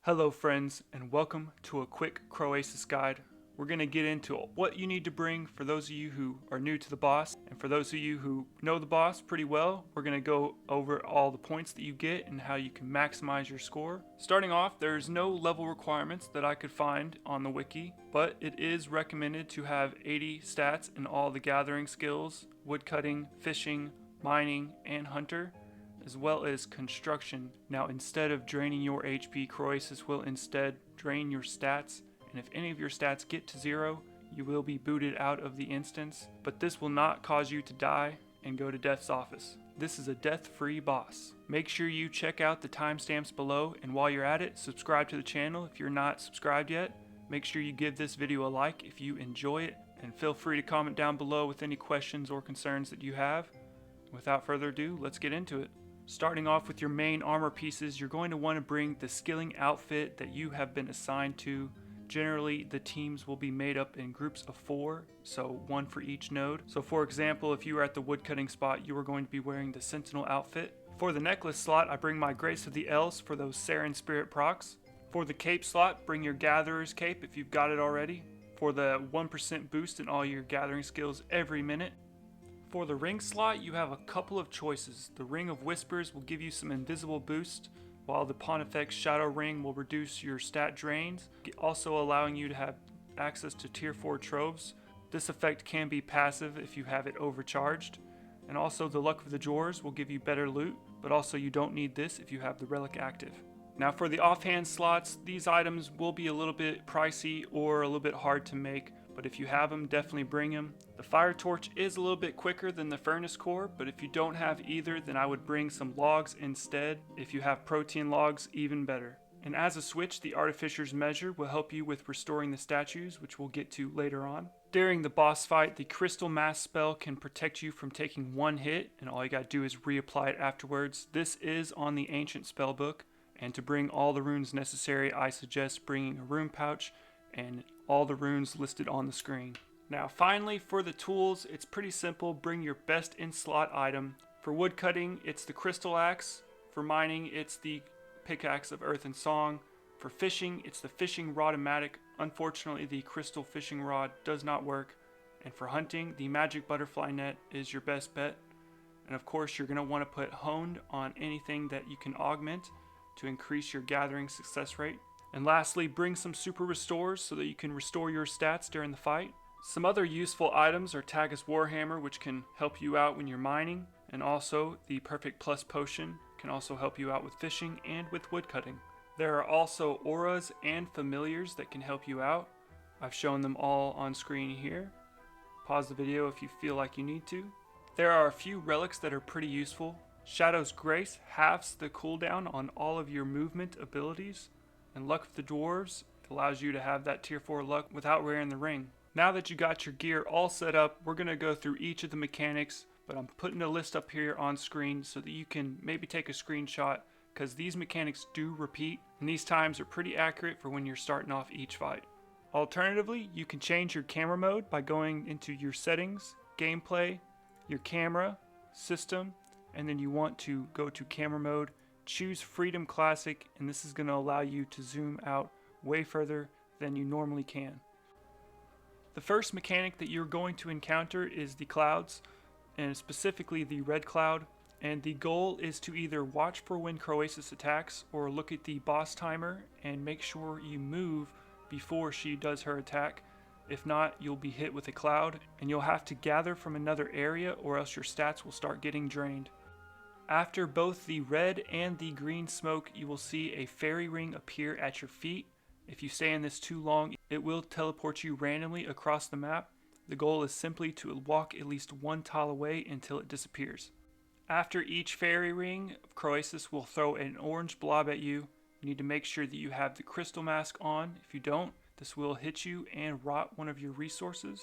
Hello friends, and welcome to a quick Croesus guide. We're going to get into what you need to bring for those of you who are new to the boss, and for those of you who know the boss pretty well, we're going to go over all the points that you get and how you can maximize your score. Starting off, there's no level requirements that I could find on the wiki, but it is recommended to have 80 stats in all the gathering skills, woodcutting, fishing, mining, and hunter, as well as construction. Now, instead of draining your HP, Croesus will instead drain your stats, and if any of your stats get to 0, you will be booted out of the instance, but this will not cause you to die and go to death's office. This is a death-free boss. Make sure you check out the timestamps below, and while you're at it, subscribe to the channel if you're not subscribed yet. Make sure you give this video a like if you enjoy it, and feel free to comment down below with any questions or concerns that you have. Without further ado, let's get into it. Starting off with your main armor pieces, you're going to want to bring the skilling outfit that you have been assigned to. Generally, the teams will be made up in groups of 4, so 1 for each node. So for example, if you were at the woodcutting spot, you are going to be wearing the Sentinel outfit. For the necklace slot, I bring my Grace of the Elves for those Saren Spirit procs. For the cape slot, bring your Gatherer's cape if you've got it already, for the 1% boost in all your gathering skills every minute. For the ring slot, you have a couple of choices. The Ring of Whispers will give you some invisible boost, while the Pontifex Shadow Ring will reduce your stat drains, also allowing you to have access to tier 4 troves. This effect can be passive if you have it overcharged. And also the Luck of the Drawers will give you better loot, but also you don't need this if you have the relic active. Now for the offhand slots, these items will be a little bit pricey or a little bit hard to make, but if you have them, definitely bring them. The fire torch is a little bit quicker than the furnace core, but if you don't have either, then I would bring some logs instead. If you have protein logs, even better. And as a switch, the Artificer's Measure will help you with restoring the statues, which we'll get to later on. During the boss fight, the Crystal Mask spell can protect you from taking 1 hit, and all you gotta do is reapply it afterwards. This is on the Ancient Spellbook, and to bring all the runes necessary, I suggest bringing a rune pouch and all the runes listed on the screen. Now finally, for the tools, it's pretty simple. Bring your best in-slot item. For woodcutting, it's the Crystal Axe. For mining, it's the Pickaxe of Earth and Song. For fishing, it's the Fishing Rod-o-matic. Unfortunately, the Crystal Fishing Rod does not work. And for hunting, the Magic Butterfly Net is your best bet. And of course, you're going to want to put Honed on anything that you can augment to increase your gathering success rate. And lastly, bring some super restores so that you can restore your stats during the fight. Some other useful items are Tagus Warhammer, which can help you out when you're mining, and also the Perfect Plus Potion can also help you out with fishing and with woodcutting. There are also auras and familiars that can help you out. I've shown them all on screen here. Pause the video if you feel like you need to. There are a few relics that are pretty useful. Shadow's Grace halves the cooldown on all of your movement abilities. And Luck of the Dwarves allows you to have that tier 4 luck without wearing the ring. Now that you got your gear all set up, we're going to go through each of the mechanics, but I'm putting a list up here on screen so that you can maybe take a screenshot, because these mechanics do repeat, and these times are pretty accurate for when you're starting off each fight. Alternatively, you can change your camera mode by going into your settings, gameplay, your camera, system, and then you want to go to camera mode. Choose Freedom Classic, and this is going to allow you to zoom out way further than you normally can. The first mechanic that you're going to encounter is the clouds, and specifically the red cloud, and the goal is to either watch for when Croesus attacks or look at the boss timer and make sure you move before she does her attack. If not, you'll be hit with a cloud, and you'll have to gather from another area or else your stats will start getting drained. After both the red and the green smoke, you will see a fairy ring appear at your feet. If you stay in this too long, it will teleport you randomly across the map. The goal is simply to walk at least 1 tile away until it disappears. After each fairy ring, Croesus will throw an orange blob at you. You need to make sure that you have the crystal mask on. If you don't, this will hit you and rot one of your resources.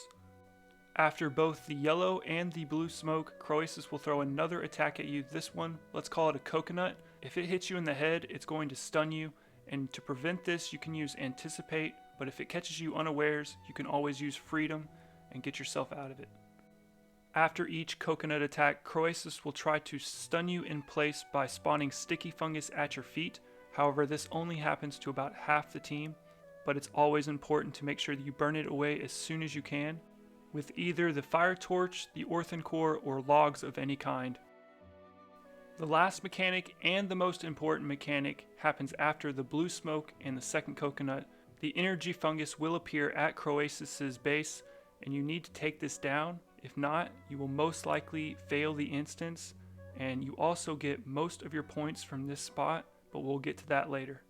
After both the yellow and the blue smoke, Croesus will throw another attack at you. This one, let's call it a coconut. If it hits you in the head, it's going to stun you. And to prevent this, you can use Anticipate. But if it catches you unawares, you can always use Freedom and get yourself out of it. After each coconut attack, Croesus will try to stun you in place by spawning sticky fungus at your feet. However, this only happens to about half the team, but it's always important to make sure that you burn it away as soon as you can, with either the fire torch, the earthen core, or logs of any kind. The last mechanic and the most important mechanic happens after the blue smoke and the second coconut. The energy fungus will appear at Croesus' base, and you need to take this down. If not, you will most likely fail the instance, and you also get most of your points from this spot, but we'll get to that later.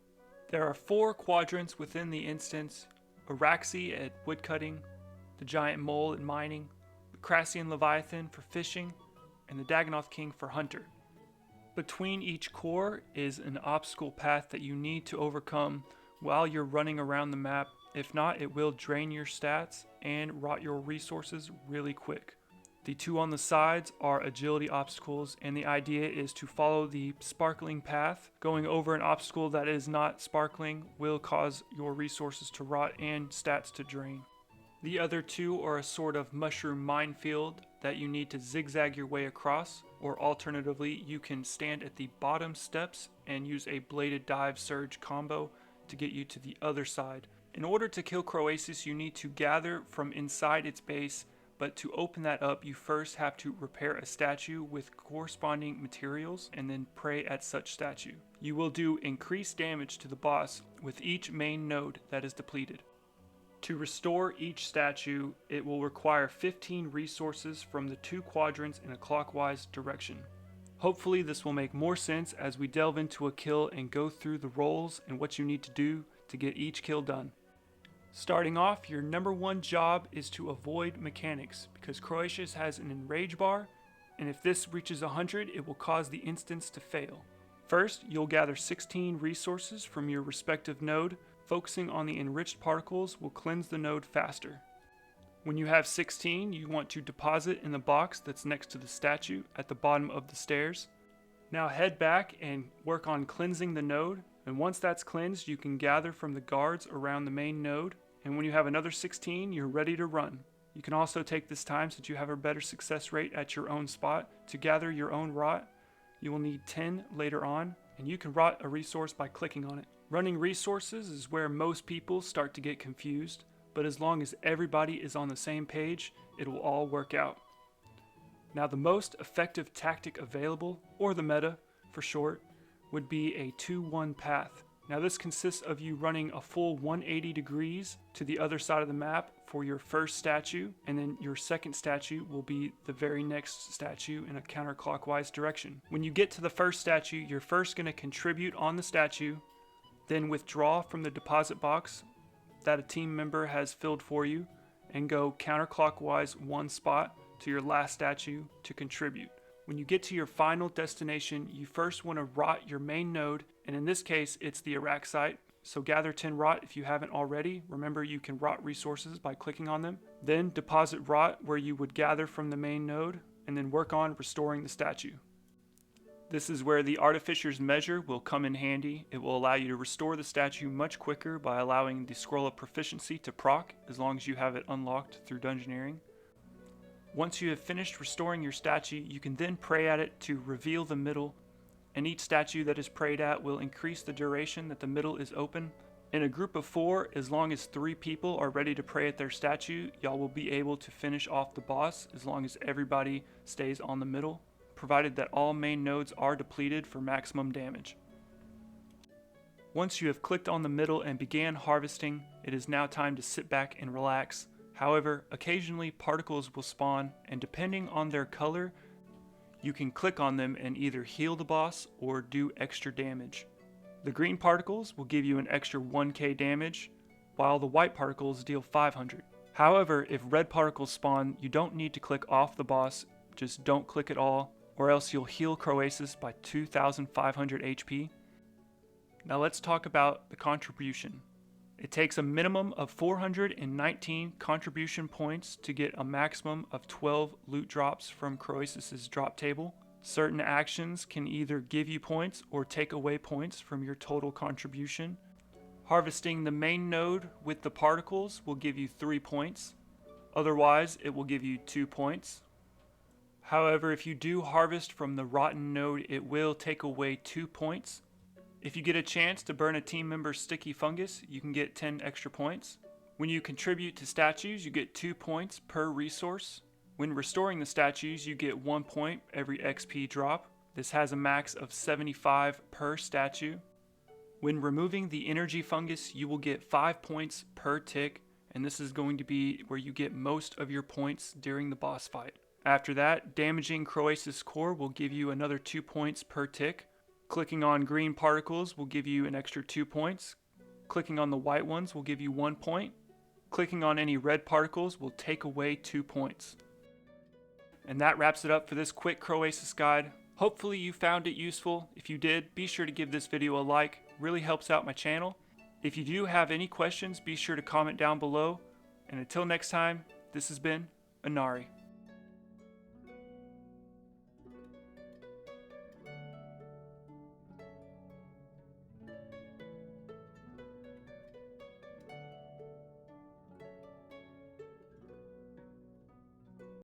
There are 4 quadrants within the instance: Araxi at woodcutting, the giant mole at mining, the Crassian Leviathan for fishing, and the Dagonoth King for hunter. Between each core is an obstacle path that you need to overcome while you're running around the map. If not, it will drain your stats and rot your resources really quick. The 2 on the sides are agility obstacles, and the idea is to follow the sparkling path. Going over an obstacle that is not sparkling will cause your resources to rot and stats to drain. The other 2 are a sort of mushroom minefield that you need to zigzag your way across, or alternatively, you can stand at the bottom steps and use a bladed dive surge combo to get you to the other side. In order to kill Croesus, you need to gather from inside its base, but to open that up, you first have to repair a statue with corresponding materials and then pray at such statue. You will do increased damage to the boss with each main node that is depleted. To restore each statue, it will require 15 resources from the 2 quadrants in a clockwise direction. Hopefully this will make more sense as we delve into a kill and go through the roles and what you need to do to get each kill done. Starting off, your number 1 job is to avoid mechanics, because Croesus has an enrage bar, and if this reaches 100, it will cause the instance to fail. First, you'll gather 16 resources from your respective node. Focusing on the enriched particles will cleanse the node faster. When you have 16, you want to deposit in the box that's next to the statue at the bottom of the stairs. Now head back and work on cleansing the node, and once that's cleansed, you can gather from the guards around the main node, and when you have another 16, you're ready to run. You can also take this time so that you have a better success rate at your own spot. To gather your own rot, you will need 10 later on, and you can rot a resource by clicking on it. Running resources is where most people start to get confused, but as long as everybody is on the same page, it will all work out. Now the most effective tactic available, or the meta for short, would be a 2-1 path. Now this consists of you running a full 180 degrees to the other side of the map for your first statue, and then your second statue will be the very next statue in a counterclockwise direction. When you get to the first statue, you're first going to contribute on the statue, then withdraw from the deposit box that a team member has filled for you, and go counterclockwise 1 spot to your last statue to contribute. When you get to your final destination, you first want to rot your main node, and in this case it's the Araxite, so gather 10 rot if you haven't already. Remember, you can rot resources by clicking on them. Then deposit rot where you would gather from the main node, and then work on restoring the statue. This is where the Artificer's Measure will come in handy. It will allow you to restore the statue much quicker by allowing the Scroll of Proficiency to proc, as long as you have it unlocked through dungeoneering. Once you have finished restoring your statue, you can then pray at it to reveal the middle, and each statue that is prayed at will increase the duration that the middle is open. In a group of 4, as long as 3 people are ready to pray at their statue, y'all will be able to finish off the boss as long as everybody stays on the middle, provided that all main nodes are depleted for maximum damage. Once you have clicked on the middle and began harvesting, it is now time to sit back and relax. However, occasionally particles will spawn, and depending on their color, you can click on them and either heal the boss or do extra damage. The green particles will give you an extra 1k damage, while the white particles deal 500. However, if red particles spawn, you don't need to click off the boss, just don't click at all, or else you'll heal Croesus by 2,500 HP. Now let's talk about the contribution. It takes a minimum of 419 contribution points to get a maximum of 12 loot drops from Croesus' drop table. Certain actions can either give you points or take away points from your total contribution. Harvesting the main node with the particles will give you 3 points. Otherwise, it will give you 2 points. However, if you do harvest from the rotten node, it will take away 2 points. If you get a chance to burn a team member's sticky fungus, you can get 10 extra points. When you contribute to statues, you get 2 points per resource. When restoring the statues, you get 1 point every XP drop. This has a max of 75 per statue. When removing the energy fungus, you will get 5 points per tick, and this is going to be where you get most of your points during the boss fight. After that, damaging Croesus core will give you another 2 points per tick. Clicking on green particles will give you an extra 2 points. Clicking on the white ones will give you 1 point. Clicking on any red particles will take away 2 points. And that wraps it up for this quick Croesus guide. Hopefully you found it useful. If you did, be sure to give this video a like. It really helps out my channel. If you do have any questions, be sure to comment down below. And until next time, this has been Inari.